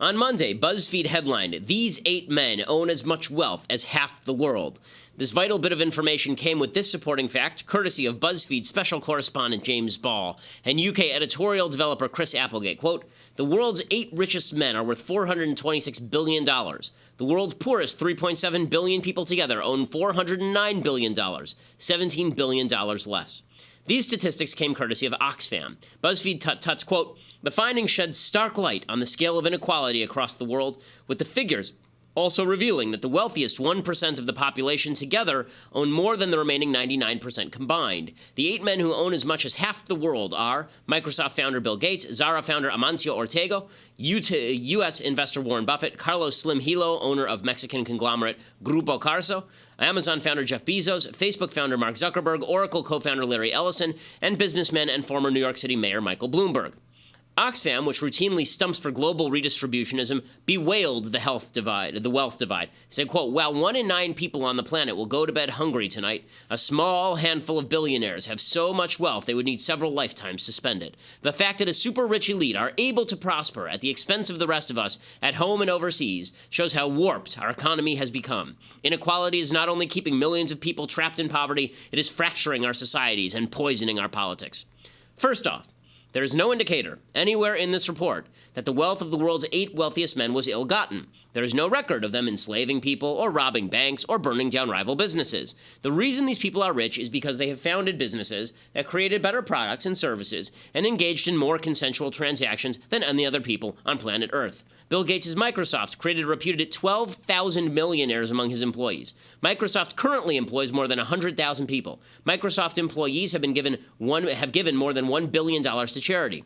On Monday, BuzzFeed headlined, "These 8 men own as much wealth as half the world." This vital bit of information came with this supporting fact, courtesy of BuzzFeed special correspondent James Ball and UK editorial developer Chris Applegate. Quote, "The world's 8 richest men are worth $426 billion. The world's poorest 3.7 billion people together own $409 billion, $17 billion less." These statistics came courtesy of Oxfam. BuzzFeed tuts, quote, "The findings shed stark light on the scale of inequality across the world, with the figures also revealing that the wealthiest 1% of the population together own more than the remaining 99% combined. The 8 men who own as much as half the world are Microsoft founder Bill Gates, Zara founder Amancio Ortega, U.S. investor Warren Buffett, Carlos Slim Hilo, owner of Mexican conglomerate Grupo Carso, Amazon founder Jeff Bezos, Facebook founder Mark Zuckerberg, Oracle co-founder Larry Ellison, and businessman and former New York City Mayor Michael Bloomberg. Oxfam, which routinely stumps for global redistributionism, bewailed the wealth divide. Said, quote, "While 1 in 9 people on the planet will go to bed hungry tonight, a small handful of billionaires have so much wealth they would need several lifetimes to spend it. The fact that a super-rich elite are able to prosper at the expense of the rest of us at home and overseas shows how warped our economy has become. Inequality is not only keeping millions of people trapped in poverty, it is fracturing our societies and poisoning our politics." First off, there is no indicator anywhere in this report that the wealth of the world's 8 wealthiest men was ill-gotten. There is no record of them enslaving people or robbing banks or burning down rival businesses. The reason these people are rich is because they have founded businesses that created better products and services and engaged in more consensual transactions than any other people on planet Earth. Bill Gates' Microsoft created a reputed 12,000 millionaires among his employees. Microsoft currently employs more than 100,000 people. Microsoft employees have given more than $1 billion to charity.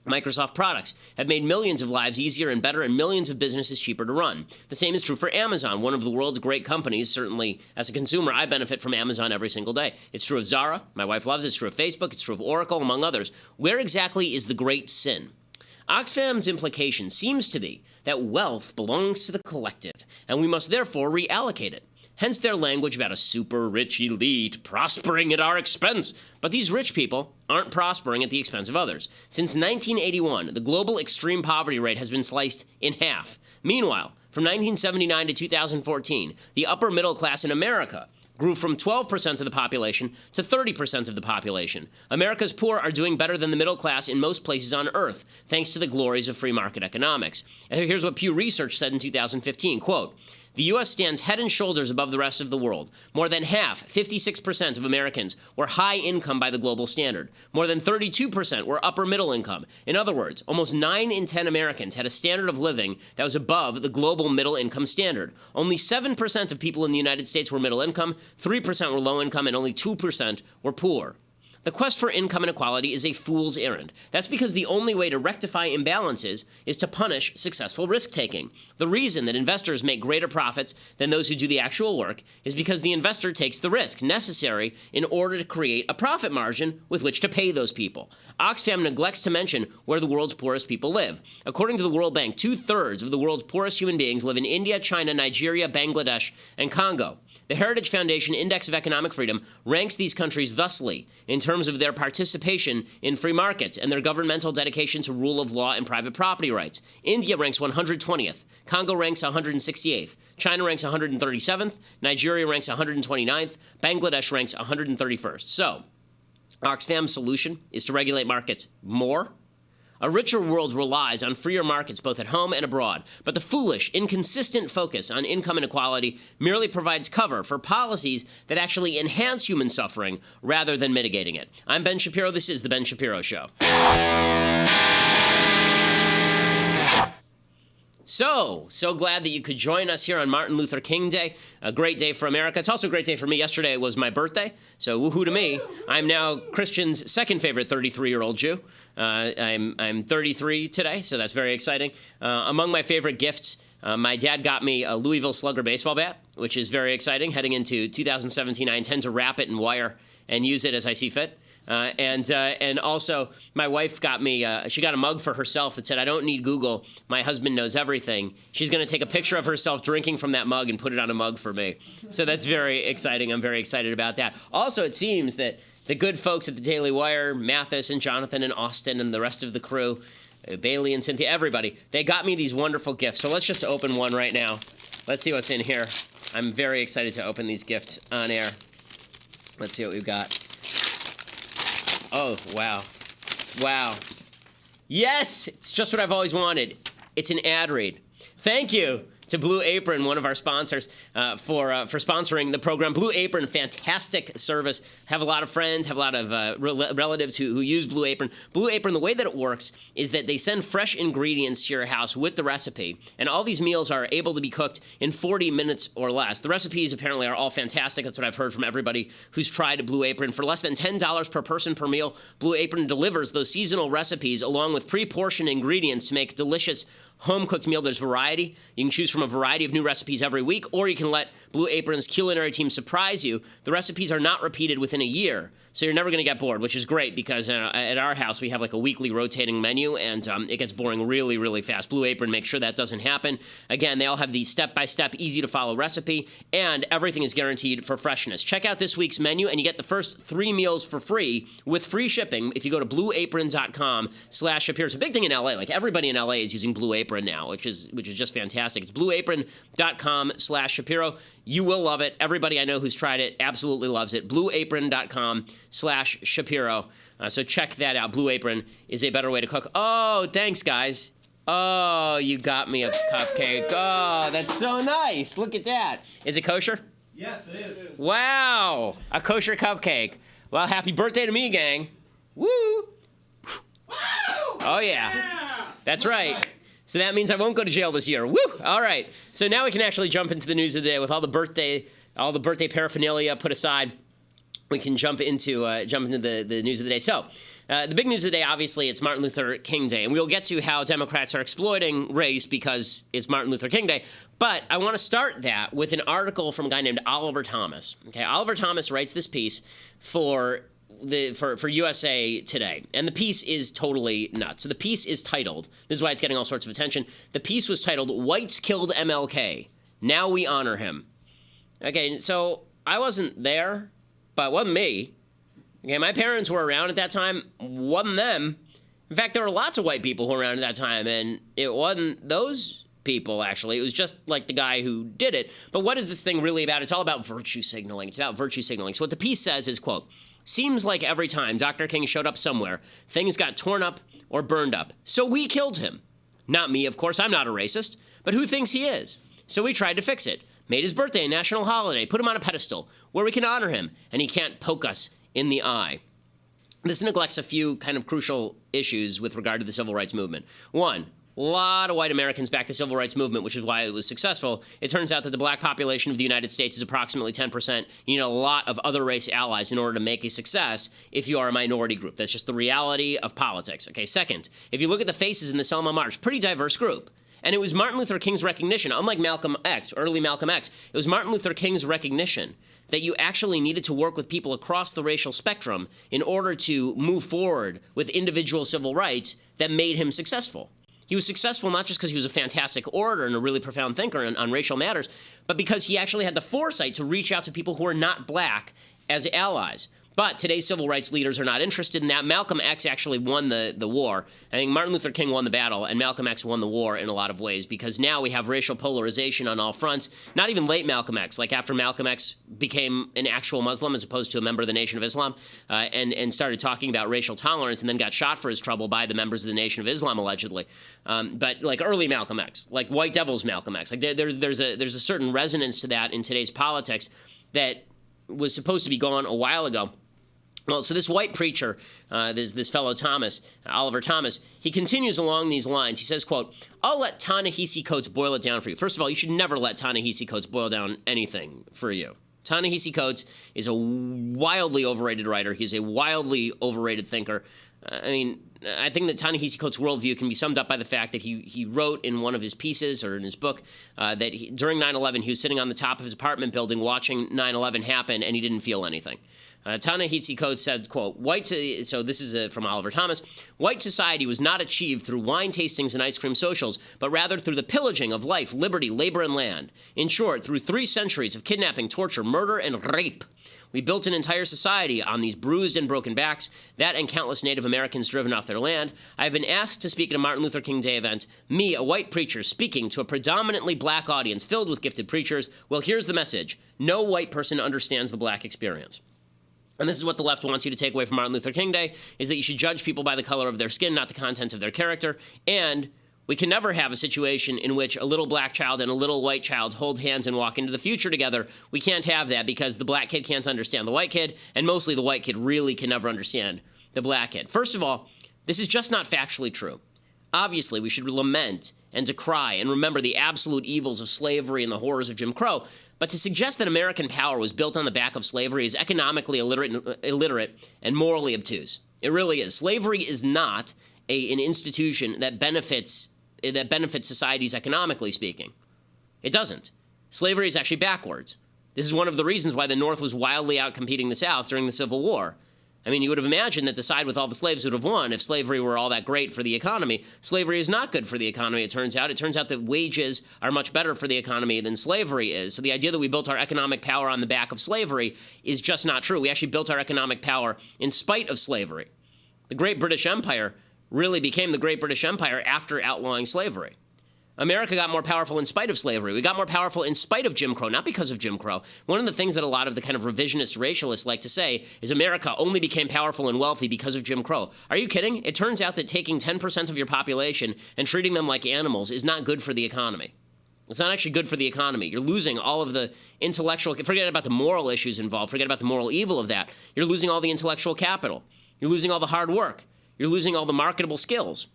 Microsoft products have made millions of lives easier and better and millions of businesses cheaper to run. The same is true for Amazon, one of the world's great companies. Certainly, as a consumer, I benefit from Amazon every single day. It's true of Zara. My wife loves it. It's true of Facebook. It's true of Oracle, among others. Where exactly is the great sin? Oxfam's implication seems to be that wealth belongs to the collective, and we must therefore reallocate it. Hence their language about a super-rich elite prospering at our expense. But these rich people aren't prospering at the expense of others. Since 1981, the global extreme poverty rate has been sliced in half. Meanwhile, from 1979 to 2014, the upper middle class in America grew from 12% of the population to 30% of the population. America's poor are doing better than the middle class in most places on Earth, thanks to the glories of free market economics. And here's what Pew Research said in 2015, quote, "The U.S. stands head and shoulders above the rest of the world. More than half, 56% of Americans, were high income by the global standard. More than 32% were upper middle income. In other words, almost 9 in 10 Americans had a standard of living that was above the global middle income standard. Only 7% of people in the United States were middle income, 3% were low income, and only 2% were poor." The quest for income inequality is a fool's errand. That's because the only way to rectify imbalances is to punish successful risk-taking. The reason that investors make greater profits than those who do the actual work is because the investor takes the risk necessary in order to create a profit margin with which to pay those people. Oxfam neglects to mention where the world's poorest people live. According to the World Bank, 2/3 of the world's poorest human beings live in India, China, Nigeria, Bangladesh, and Congo. The Heritage Foundation Index of Economic Freedom ranks these countries thusly in terms of their participation in free markets and their governmental dedication to rule of law and private property rights. India ranks 120th, Congo ranks 168th, China ranks 137th, Nigeria ranks 129th, Bangladesh ranks 131st. So, Oxfam's solution is to regulate markets more. A richer world relies on freer markets both at home and abroad, but the foolish, inconsistent focus on income inequality merely provides cover for policies that actually enhance human suffering rather than mitigating it. I'm Ben Shapiro. This is The Ben Shapiro Show. So glad that you could join us here on Martin Luther King Day, a great day for America. It's also a great day for me. Yesterday was my birthday, so woohoo to me. I'm now Christian's second favorite 33-year-old Jew. I'm 33 today, so that's very exciting. Among my favorite gifts, my dad got me a Louisville Slugger baseball bat, which is very exciting. Heading into 2017, I intend to wrap it in wire and use it as I see fit. And also, my wife got me, she got a mug for herself that said, "I don't need Google. My husband knows everything." She's going to take a picture of herself drinking from that mug and put it on a mug for me. So that's very exciting. I'm very excited about that. Also, it seems that the good folks at the Daily Wire, Mathis and Jonathan and Austin and the rest of the crew, Bailey and Cynthia, everybody. They got me these wonderful gifts. So let's just open one right now. Let's see what's in here. I'm very excited to open these gifts on air. Let's see what we've got. Oh, wow. Wow. Yes! It's just what I've always wanted. It's an ad read. Thank you to Blue Apron, one of our sponsors, for sponsoring the program. Blue Apron, fantastic service. Have a lot of friends, have a lot of relatives who use Blue Apron. Blue Apron, the way that it works is that they send fresh ingredients to your house with the recipe, and all these meals are able to be cooked in 40 minutes or less. The recipes apparently are all fantastic. That's what I've heard from everybody who's tried Blue Apron. For less than $10 per person per meal, Blue Apron delivers those seasonal recipes along with pre-portioned ingredients to make delicious home-cooked meal. There's variety. You can choose from a variety of new recipes every week, or you can let Blue Apron's culinary team surprise you. The recipes are not repeated within a year, so you're never going to get bored, which is great because at our house we have like a weekly rotating menu, and it gets boring really, really fast. Blue Apron makes sure that doesn't happen. Again, they all have the step-by-step, easy-to-follow recipe, and everything is guaranteed for freshness. Check out this week's menu, and you get the first 3 meals for free with free shipping if you go to blueapron.com/Shapiro. It's a big thing in LA. Like everybody in LA is using Blue Apron now, which is just fantastic. It's blueapron.com/Shapiro. You will love it. Everybody I know who's tried it absolutely loves it. blueapron.com/Shapiro. So check that out. Blue Apron is a better way to cook. Oh, thanks, guys. Oh, you got me a cupcake. Oh, that's so nice. Look at that. Is it kosher? Yes, it is. Wow. A kosher cupcake. Well, happy birthday to me, gang. Woo. Oh, yeah. That's right. So that means I won't go to jail this year. Woo! All right. So now we can actually jump into the news of the day with all the birthday paraphernalia put aside. We can jump into the news of the day. So the big news of the day, obviously, it's Martin Luther King Day. And we'll get to how Democrats are exploiting race because it's Martin Luther King Day. But I want to start that with an article from a guy named Oliver Thomas. Okay, Oliver Thomas writes this piece for USA Today, and the piece is totally nuts. So the piece is titled, this is why it's getting all sorts of attention, the piece was titled, "Whites Killed MLK. Now we honor him." Okay, so I wasn't there, but it wasn't me. Okay, my parents were around at that time, wasn't them. In fact, there were lots of white people who were around at that time, and it wasn't those people, actually. It was just like the guy who did it. But what is this thing really about? It's all about virtue signaling. It's about virtue signaling. So what the piece says is, quote, "Seems like every time Dr. King showed up somewhere, things got torn up or burned up. So we killed him. Not me, of course. I'm not a racist. But who thinks he is? So we tried to fix it. Made his birthday a national holiday. Put him on a pedestal where we can honor him. And he can't poke us in the eye." This neglects a few kind of crucial issues with regard to the civil rights movement. One, a lot of white Americans backed the civil rights movement, which is why it was successful. It turns out that the black population of the United States is approximately 10%. You need a lot of other race allies in order to make a success if you are a minority group. That's just the reality of politics. Okay, second, if you look at the faces in the Selma March, pretty diverse group. And it was Martin Luther King's recognition, unlike Malcolm X, early Malcolm X, it was Martin Luther King's recognition that you actually needed to work with people across the racial spectrum in order to move forward with individual civil rights that made him successful. He was successful not just because he was a fantastic orator and a really profound thinker on racial matters, but because he actually had the foresight to reach out to people who are not black as allies. But today's civil rights leaders are not interested in that. Malcolm X actually won the war. I think Martin Luther King won the battle, and Malcolm X won the war in a lot of ways, because now we have racial polarization on all fronts. Not even late Malcolm X, like after Malcolm X became an actual Muslim as opposed to a member of the Nation of Islam, and started talking about racial tolerance, and then got shot for his trouble by the members of the Nation of Islam, allegedly. But like early Malcolm X, like White Devil's Malcolm X, like there's a certain resonance to that in today's politics that was supposed to be gone a while ago. Well, so this white preacher, this fellow Thomas, Oliver Thomas, he continues along these lines. He says, quote, "I'll let Ta-Nehisi Coates boil it down for you." First of all, you should never let Ta-Nehisi Coates boil down anything for you. Ta-Nehisi Coates is a wildly overrated writer. He's a wildly overrated thinker. I mean, I think that Ta-Nehisi Coates' worldview can be summed up by the fact that he wrote in one of his pieces or in his book that during 9/11, he was sitting on the top of his apartment building watching 9/11 happen, and he didn't feel anything. Ta-Nehisi Coates said, quote, so this is from Oliver Thomas, "White society was not achieved through wine tastings and ice cream socials, but rather through the pillaging of life, liberty, labor, and land. In short, through 3 centuries of kidnapping, torture, murder, and rape. We built an entire society on these bruised and broken backs. That and countless Native Americans driven off off their land. I have been asked to speak at a Martin Luther King Day event, me, a white preacher, speaking to a predominantly black audience filled with gifted preachers. Well, here's the message. No white person understands the black experience. And this is what the left wants you to take away from Martin Luther King Day, is that you should judge people by the color of their skin, not the content of their character. And we can never have a situation in which a little black child and a little white child hold hands and walk into the future together. We can't have that because the black kid can't understand the white kid, and mostly the white kid really can never understand the black kid. First of all, this is just not factually true. Obviously, we should lament and decry and remember the absolute evils of slavery and the horrors of Jim Crow. But to suggest that American power was built on the back of slavery is economically illiterate and morally obtuse. It really is. Slavery is not an institution that benefits societies economically speaking. It doesn't. Slavery is actually backwards. This is one of the reasons why the North was wildly outcompeting the South during the Civil War. I mean, you would have imagined that the side with all the slaves would have won if slavery were all that great for the economy. Slavery is not good for the economy, it turns out. It turns out that wages are much better for the economy than slavery is. So the idea that we built our economic power on the back of slavery is just not true. We actually built our economic power in spite of slavery. The Great British Empire really became the Great British Empire after outlawing slavery. America got more powerful in spite of slavery. We got more powerful in spite of Jim Crow, not because of Jim Crow. One of the things that a lot of the kind of revisionist racialists like to say is America only became powerful and wealthy because of Jim Crow. Are you kidding? It turns out that taking 10% of your population and treating them like animals is not good for the economy. It's not actually good for the economy. You're losing all of the intellectual, forget about the moral issues involved, forget about the moral evil of that. You're losing all the intellectual capital. You're losing all the hard work. You're losing all the marketable skills.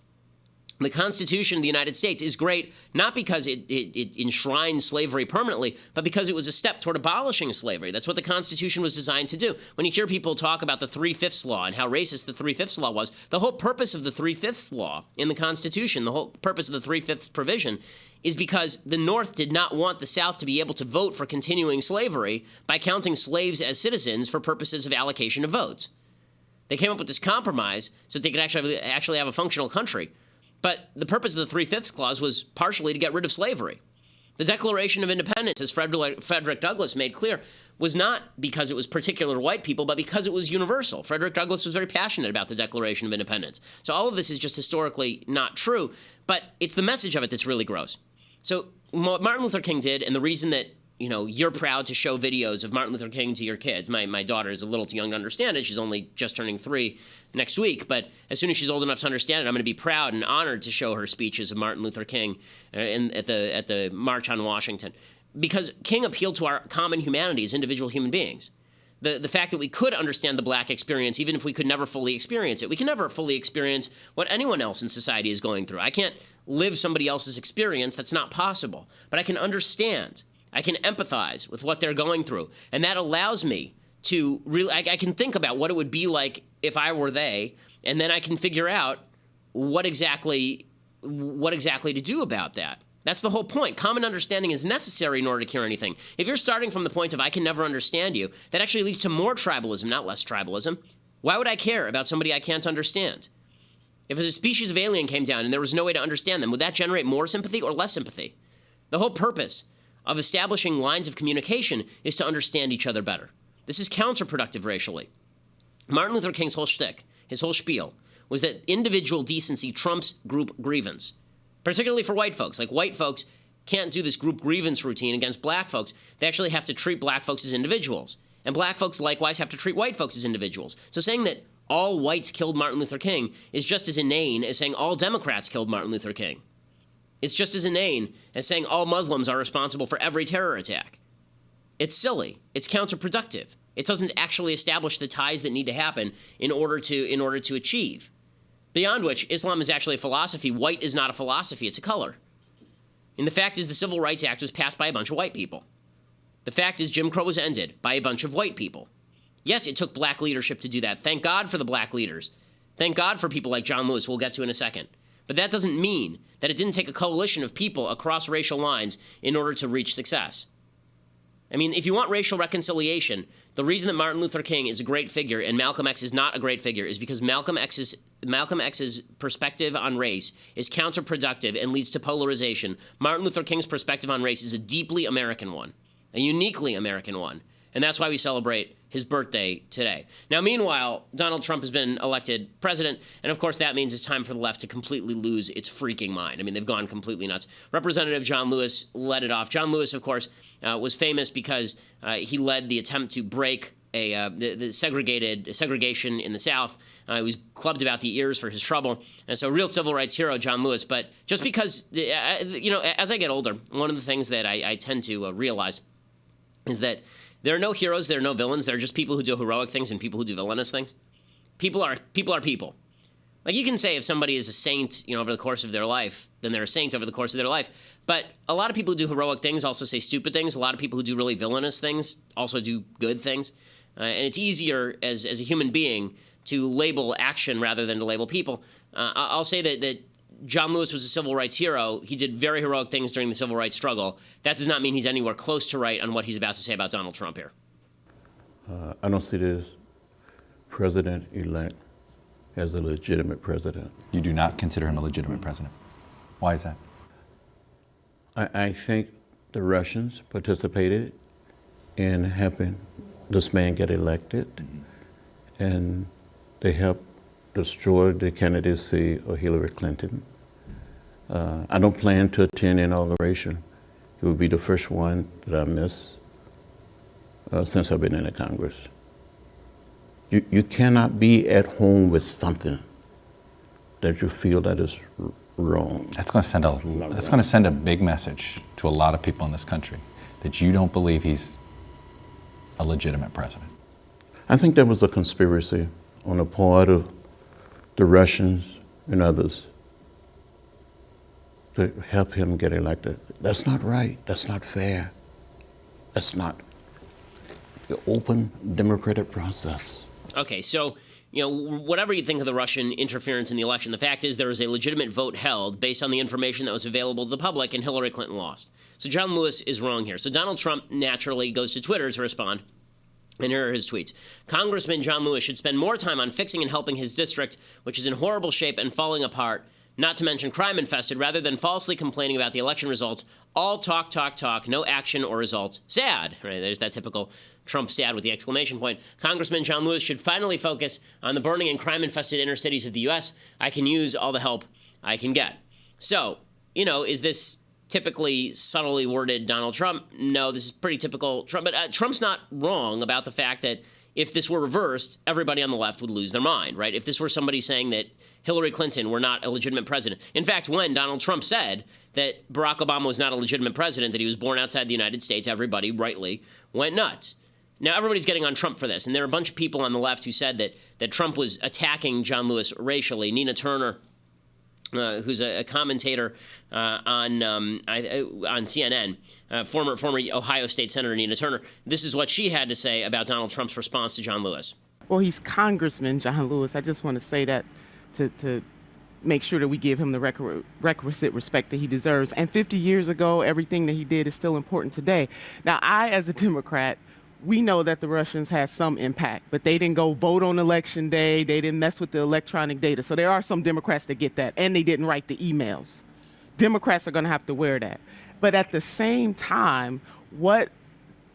The Constitution of the United States is great not because it enshrines slavery permanently, but because it was a step toward abolishing slavery. That's what the Constitution was designed to do. When you hear people talk about the 3/5 law and how racist the 3/5 law was, the whole purpose of the 3/5 law in the Constitution, the whole purpose of the 3/5 provision, is because the North did not want the South to be able to vote for continuing slavery by counting slaves as citizens for purposes of allocation of votes. They came up with this compromise so that they could actually have a functional country. But the purpose of the 3/5 clause was partially to get rid of slavery. The Declaration of Independence, as Frederick Douglass made clear, was not because it was particular to white people, but because it was universal. Frederick Douglass was very passionate about the Declaration of Independence. So all of this is just historically not true, but it's the message of it that's really gross. So what Martin Luther King did, and the reason that you're proud to show videos of Martin Luther King to your kids. My daughter is a little too young to understand it. She's only just turning 3 next week. But as soon as she's old enough to understand it, I'm going to be proud and honored to show her speeches of Martin Luther King at the March on Washington. Because King appealed to our common humanity as individual human beings. The fact that we could understand the black experience, even if we could never fully experience it. We can never fully experience what anyone else in society is going through. I can't live somebody else's experience. That's not possible. But I can understand. I can empathize with what they're going through. And that allows me to really, I can think about what it would be like if I were they, and then I can figure out what exactly to do about that. That's the whole point. Common understanding is necessary in order to cure anything. If you're starting from the point of I can never understand you, that actually leads to more tribalism, not less tribalism. Why would I care about somebody I can't understand? If a species of alien came down and there was no way to understand them, would that generate more sympathy or less sympathy? The whole purpose of establishing lines of communication is to understand each other better. This is counterproductive racially. Martin Luther King's whole shtick, his whole spiel, was that individual decency trumps group grievance, particularly for white folks. Like, white folks can't do this group grievance routine against black folks. They actually have to treat black folks as individuals. And black folks likewise have to treat white folks as individuals. So saying that all whites killed Martin Luther King is just as inane as saying all Democrats killed Martin Luther King. It's just as inane as saying all Muslims are responsible for every terror attack. It's silly. It's counterproductive. It doesn't actually establish the ties that need to happen in order to achieve. Beyond which, Islam is actually a philosophy. White is not a philosophy. It's a color. And the fact is the Civil Rights Act was passed by a bunch of white people. The fact is Jim Crow was ended by a bunch of white people. Yes, it took black leadership to do that. Thank God for the black leaders. Thank God for people like John Lewis, we'll get to in a second. But that doesn't mean that it didn't take a coalition of people across racial lines in order to reach success. I mean, if you want racial reconciliation, the reason that Martin Luther King is a great figure and Malcolm X is not a great figure is because Malcolm X's perspective on race is counterproductive and leads to polarization. Martin Luther King's perspective on race is a deeply American one, a uniquely American one. And that's why we celebrate his birthday today. Now, meanwhile, Donald Trump has been elected president, and of course that means it's time for the left to completely lose its freaking mind. I mean, they've gone completely nuts. Representative John Lewis led it off. John Lewis, of course, was famous because he led the attempt to break the segregation in the South. He was clubbed about the ears for his trouble. And so real civil rights hero, John Lewis. But just because, as I get older, one of the things that I tend to realize is that there are no heroes, there are no villains. There are just people who do heroic things and people who do villainous things. People are people. Like, you can say if somebody is a saint, over the course of their life, then they're a saint over the course of their life. But a lot of people who do heroic things also say stupid things. A lot of people who do really villainous things also do good things. And it's easier as a human being to label action rather than to label people. I'll say that John Lewis was a civil rights hero. He did very heroic things during the civil rights struggle. That does not mean he's anywhere close to right on what he's about to say about Donald Trump here. I don't see this president-elect as a legitimate president. You do not consider him a legitimate president. Why is that? I think the Russians participated in helping this man get elected, and they helped destroy the candidacy of Hillary Clinton. I don't plan to attend the inauguration. It would be the first one that I miss since I've been in the Congress. You cannot be at home with something that you feel that is wrong. That's going to send a big message to a lot of people in this country that you don't believe he's a legitimate president. I think there was a conspiracy on the part of the Russians and others to help him get elected. That's not right. That's not fair. That's not the open democratic process. Okay, so, whatever you think of the Russian interference in the election, the fact is there was a legitimate vote held based on the information that was available to the public, and Hillary Clinton lost. So John Lewis is wrong here. So Donald Trump naturally goes to Twitter to respond. And here are his tweets. Congressman John Lewis should spend more time on fixing and helping his district, which is in horrible shape and falling apart, not to mention crime-infested, rather than falsely complaining about the election results. All talk, no action or results. Sad. Right, there's that typical Trump sad with the exclamation point. Congressman John Lewis should finally focus on the burning and crime-infested inner cities of the U.S. I can use all the help I can get. So, is this typically subtly worded Donald Trump? No, this is pretty typical Trump. But Trump's not wrong about the fact that if this were reversed, everybody on the left would lose their mind, right? If this were somebody saying that Hillary Clinton were not a legitimate president. In fact, when Donald Trump said that Barack Obama was not a legitimate president, that he was born outside the United States, everybody rightly went nuts. Now, everybody's getting on Trump for this, and there are a bunch of people on the left who said that Trump was attacking John Lewis racially. Nina Turner, who's a commentator on CNN, former Ohio State Senator Nina Turner. This is what she had to say about Donald Trump's response to John Lewis. Well, he's Congressman John Lewis. I just want to say that to make sure that we give him the requisite respect that he deserves. And 50 years ago, everything that he did is still important today. Now, I, as a Democrat, we know that the Russians had some impact, but they didn't go vote on election day. They didn't mess with the electronic data. So there are some Democrats that get that, and they didn't write the emails. Democrats are going to have to wear that. But at the same time, what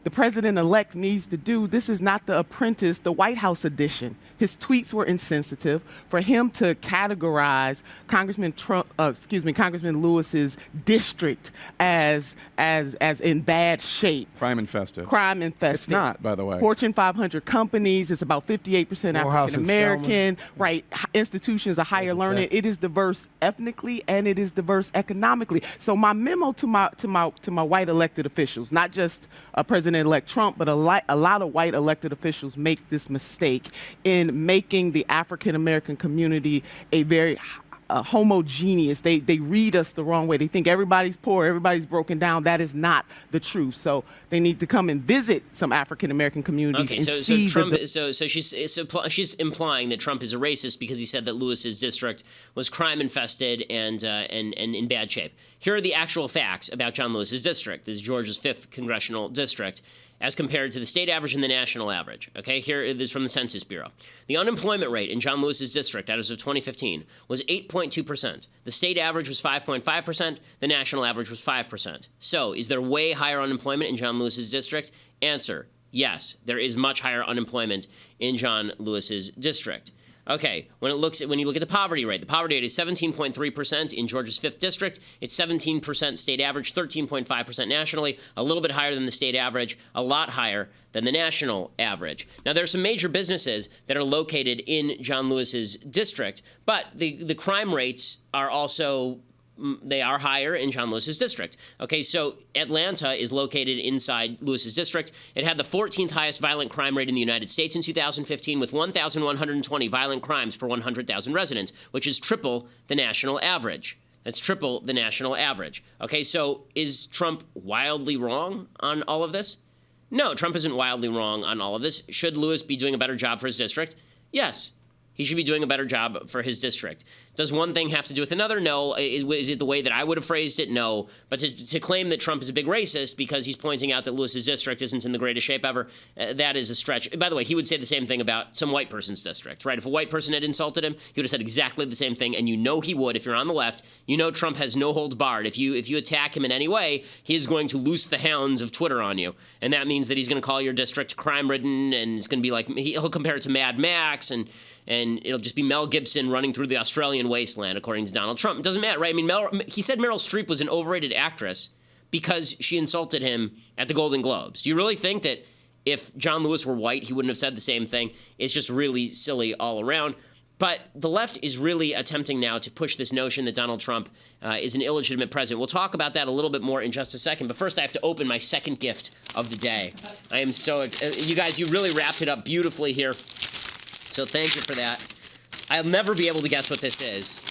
the president-elect needs to do, this is not The Apprentice, the White House edition. His tweets were insensitive. For him to categorize Congressman Lewis's district as in bad shape. Crime infested. It's not, by the way. Fortune 500 companies. It's about 58% African American. Right. Institutions are higher learning. It is diverse ethnically and it is diverse economically. So my memo to my white elected officials, not just President-elect Trump, but a lot of white elected officials make this mistake in making the African American community a very homogeneous. They read us the wrong way. They think everybody's poor, everybody's broken down. That is not the truth. So they need to come and visit some African American communities and see. She's implying that Trump is a racist because he said that Lewis's district was crime infested and in bad shape. Here are the actual facts about John Lewis's district. This is Georgia's 5th congressional district, as compared to the state average and the national average. Okay, here it is from the Census Bureau. The unemployment rate in John Lewis's district as of 2015 was 8.2%. The state average was 5.5%. The national average was 5%. So, is there way higher unemployment in John Lewis's district? Answer: Yes, there is much higher unemployment in John Lewis's district. Okay, when you look at the poverty rate is 17.3% in Georgia's 5th district. It's 17% state average, 13.5% nationally, a little bit higher than the state average, a lot higher than the national average. Now, there are some major businesses that are located in John Lewis's district, but the crime rates are also they are higher in John Lewis's district. Okay, so Atlanta is located inside Lewis's district. It had the 14th highest violent crime rate in the United States in 2015 with 1,120 violent crimes per 100,000 residents, which is triple the national average. That's triple the national average. Okay, so is Trump wildly wrong on all of this? No, Trump isn't wildly wrong on all of this. Should Lewis be doing a better job for his district? Yes. He should be doing a better job for his district. Does one thing have to do with another? No. Is it the way that I would have phrased it? No. But to claim that Trump is a big racist because he's pointing out that Lewis's district isn't in the greatest shape ever, that is a stretch. By the way, he would say the same thing about some white person's district, right? If a white person had insulted him, he would have said exactly the same thing, and you know he would if you're on the left. You know Trump has no holds barred. If you attack him in any way, he is going to loose the hounds of Twitter on you, and that means that he's going to call your district crime-ridden, and it's going to be like he'll compare it to Mad Max, and it'll just be Mel Gibson running through the Australian wasteland, according to Donald Trump. It doesn't matter, right? I mean, he said Meryl Streep was an overrated actress because she insulted him at the Golden Globes. Do you really think that if John Lewis were white, he wouldn't have said the same thing? It's just really silly all around. But the left is really attempting now to push this notion that Donald Trump is an illegitimate president. We'll talk about that a little bit more in just a second. But first, I have to open my second gift of the day. I am so you guys, you really wrapped it up beautifully here. So thank you for that. I'll never be able to guess what this is.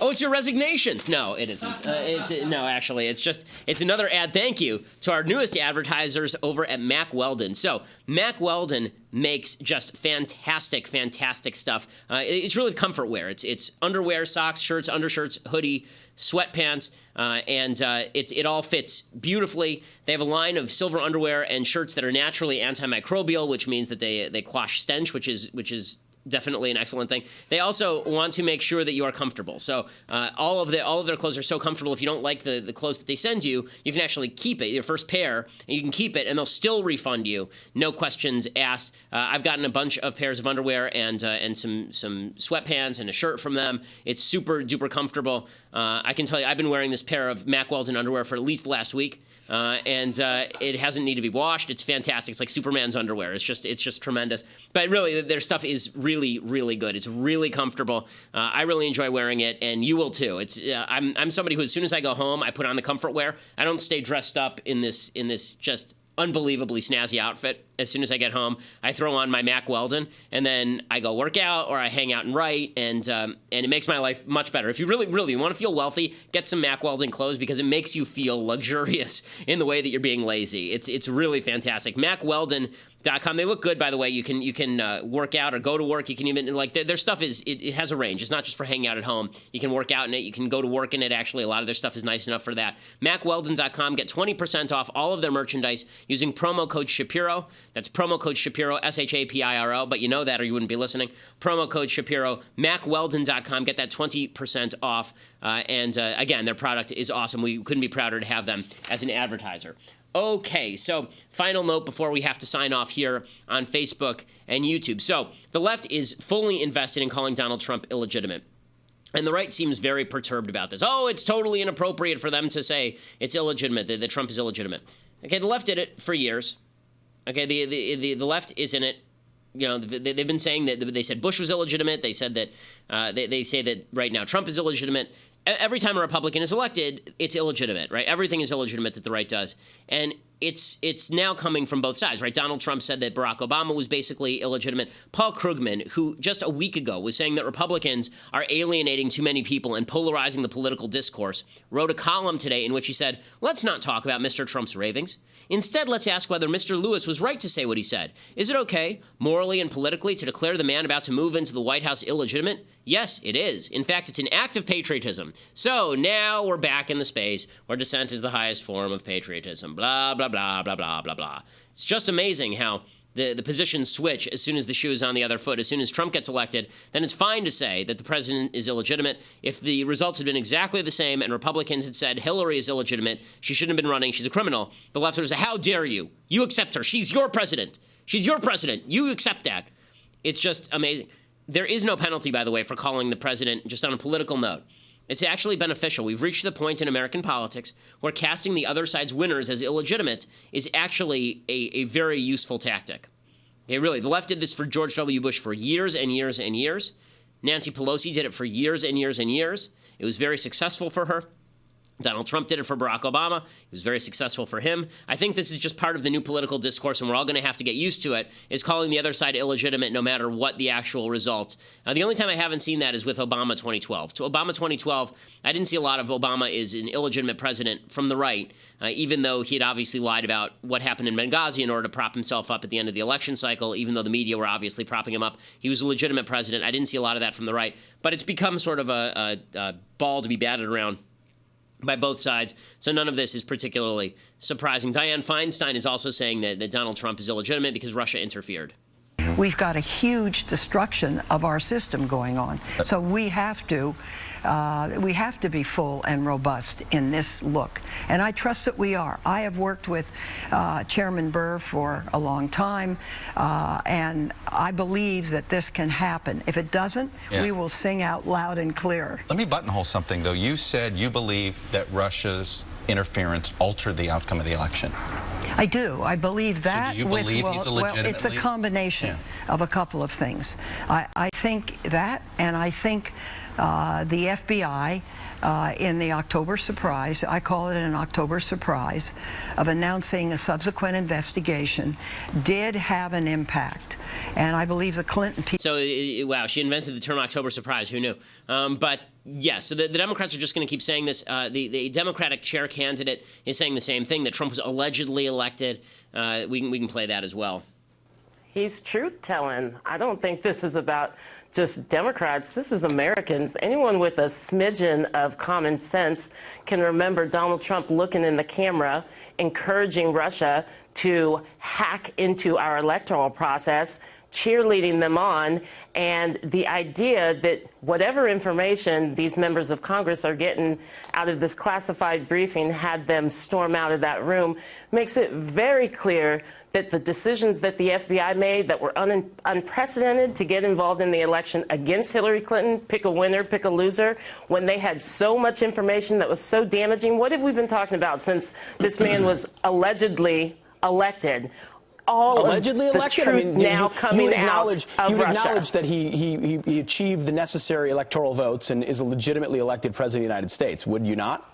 Oh, it's your resignations. No, it isn't. No, actually, it's another ad. Thank you to our newest advertisers over at Mack Weldon. So Mack Weldon makes just fantastic, fantastic stuff. It's really comfort wear. It's underwear, socks, shirts, undershirts, hoodie, sweatpants, and it all fits beautifully. They have a line of silver underwear and shirts that are naturally antimicrobial, which means that they quash stench, which is definitely an excellent thing. They also want to make sure that you are comfortable. So all of their clothes are so comfortable. If you don't like the clothes that they send you, you can actually keep it, your first pair, and you can keep it, and they'll still refund you, no questions asked. I've gotten a bunch of pairs of underwear and some sweatpants and a shirt from them. It's super duper comfortable. I can tell you, I've been wearing this pair of Mack Weldon underwear for at least the last week. And it hasn't need to be washed. It's fantastic. It's like Superman's underwear. It's just tremendous. But really, their stuff is really, really good. It's really comfortable. I really enjoy wearing it, and you will too. I'm somebody who, as soon as I go home, I put on the comfort wear. I don't stay dressed up in this just unbelievably snazzy outfit. As soon as I get home, I throw on my Mack Weldon, and then I go work out or I hang out and write, and it makes my life much better. If you really, really want to feel wealthy, get some Mack Weldon clothes because it makes you feel luxurious in the way that you're being lazy. It's really fantastic. MackWeldon.com. They look good, by the way. You can work out or go to work. You can even, like, their stuff it has a range. It's not just for hanging out at home. You can work out in it. You can go to work in it. Actually, a lot of their stuff is nice enough for that. MackWeldon.com. Get 20% off all of their merchandise using promo code Shapiro. That's promo code Shapiro, Shapiro, but you know that or you wouldn't be listening. Promo code Shapiro, MackWeldon.com. Get that 20% off. Again, their product is awesome. We couldn't be prouder to have them as an advertiser. Okay, so final note before we have to sign off here on Facebook and YouTube. So the left is fully invested in calling Donald Trump illegitimate. And the right seems very perturbed about this. Oh, it's totally inappropriate for them to say it's illegitimate, that Trump is illegitimate. Okay, the left did it for years. Okay, the left is in it. You know, they've been saying that they said Bush was illegitimate. They said that they say that right now Trump is illegitimate. Every time a Republican is elected, it's illegitimate, right? Everything is illegitimate that the right does. And it's now coming from both sides, right? Donald Trump said that Barack Obama was basically illegitimate. Paul Krugman, who just a week ago was saying that Republicans are alienating too many people and polarizing the political discourse, wrote a column today in which he said, let's not talk about Mr. Trump's ravings. Instead, let's ask whether Mr. Lewis was right to say what he said. Is it okay, morally and politically, to declare the man about to move into the White House illegitimate? Yes, it is. In fact, it's an act of patriotism. So now we're back in the space where dissent is the highest form of patriotism. Blah, blah, blah, blah, blah, blah, blah. It's just amazing how the positions switch as soon as the shoe is on the other foot. As soon as Trump gets elected, then it's fine to say that the president is illegitimate. If the results had been exactly the same and Republicans had said Hillary is illegitimate, she shouldn't have been running, she's a criminal, the left would say, how dare you? You accept her. She's your president. She's your president. You accept that. It's just amazing. There is no penalty, by the way, for calling the president, just on a political note. It's actually beneficial. We've reached the point in American politics where casting the other side's winners as illegitimate is actually a very useful tactic. Okay, really, the left did this for George W. Bush for years and years and years. Nancy Pelosi did it for years and years and years. It was very successful for her. Donald Trump did it for Barack Obama. It was very successful for him. I think this is just part of the new political discourse, and we're all going to have to get used to it, is calling the other side illegitimate no matter what the actual result. The only time I haven't seen that is with Obama 2012. To Obama 2012, I didn't see a lot of Obama is an illegitimate president from the right, even though he had obviously lied about what happened in Benghazi in order to prop himself up at the end of the election cycle, even though the media were obviously propping him up. He was a legitimate president. I didn't see a lot of that from the right, but it's become sort of a ball to be batted around by both sides, so none of this is particularly surprising. Dianne Feinstein is also saying that Donald Trump is illegitimate because Russia interfered. We've got a huge destruction of our system going on, so we have to be full and robust in this look, and I trust that we are. I have worked with Chairman Burr for a long time, and I believe that this can happen. If it doesn't, we will sing out loud and clear. Let me buttonhole something, though. You said you believe that Russia's interference altered the outcome of the election. I do. I believe that. So do you believe he's well, it's a combination of a couple of things. I think that, and I think the FBI in the October surprise, I call it an October surprise, of announcing a subsequent investigation did have an impact. And I believe the Clinton people... So, wow, she invented the term October surprise. Who knew? But, yeah, so the Democrats are just going to keep saying this. The Democratic chair candidate is saying the same thing, that Trump was allegedly elected. We can play that as well. He's truth-telling. I don't think this is about just Democrats. This is Americans. Anyone with a smidgen of common sense can remember Donald Trump looking in the camera, encouraging Russia to hack into our electoral process, cheerleading them on, and the idea that whatever information these members of Congress are getting out of this classified briefing had them storm out of that room makes it very clear that the decisions that the FBI made that were unprecedented to get involved in the election against Hillary Clinton, pick a winner, pick a loser, when they had so much information that was so damaging. What have we been talking about since this man was allegedly elected? All allegedly of elected? The truth now coming out of you Russia. acknowledge that he achieved the necessary electoral votes and is a legitimately elected president of the United States, would you not?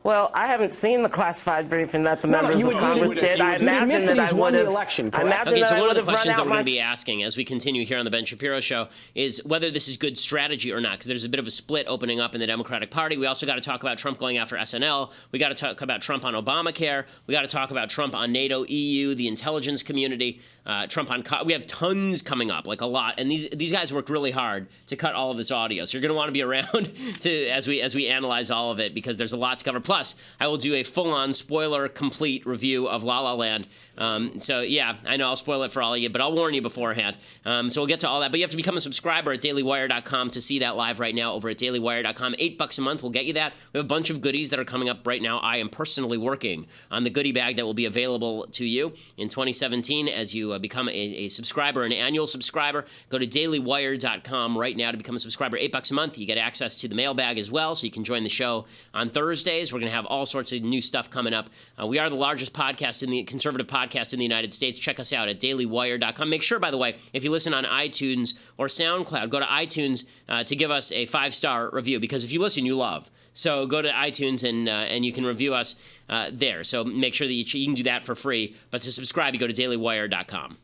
Well, I haven't seen the classified briefing that the members of Congress did. I imagine that I would have. Okay, so one of the questions that we're going to be asking as we continue here on the Ben Shapiro Show is whether this is good strategy or not, because there's a bit of a split opening up in the Democratic Party. We also got to talk about Trump going after SNL. We got to talk about Trump on Obamacare. We got to talk about Trump on NATO, EU, the intelligence community. Trump on we have tons coming up, like a lot, and these guys worked really hard to cut all of this audio. So you're going to want to be around to as we analyze all of it, because there's a lot to cover. Plus, I will do a full-on spoiler complete review of La La Land. So yeah, I know I'll spoil it for all of you, but I'll warn you beforehand. So we'll get to all that. But you have to become a subscriber at dailywire.com to see that live right now over at dailywire.com. $8 a month will get you that. We have a bunch of goodies that are coming up right now. I am personally working on the goodie bag that will be available to you in 2017 as you become a subscriber, an annual subscriber. Go to dailywire.com right now to become a subscriber. $8 a month. You get access to the mailbag as well, so you can join the show on Thursdays. We're going to have all sorts of new stuff coming up. We are the largest conservative podcast in the United States. Check us out at dailywire.com. Make sure, by the way, if you listen on iTunes or SoundCloud, go to iTunes to give us a 5-star review, because if you listen, you love. So go to iTunes and you can review us there. So make sure that you can do that for free. But to subscribe, you go to dailywire.com.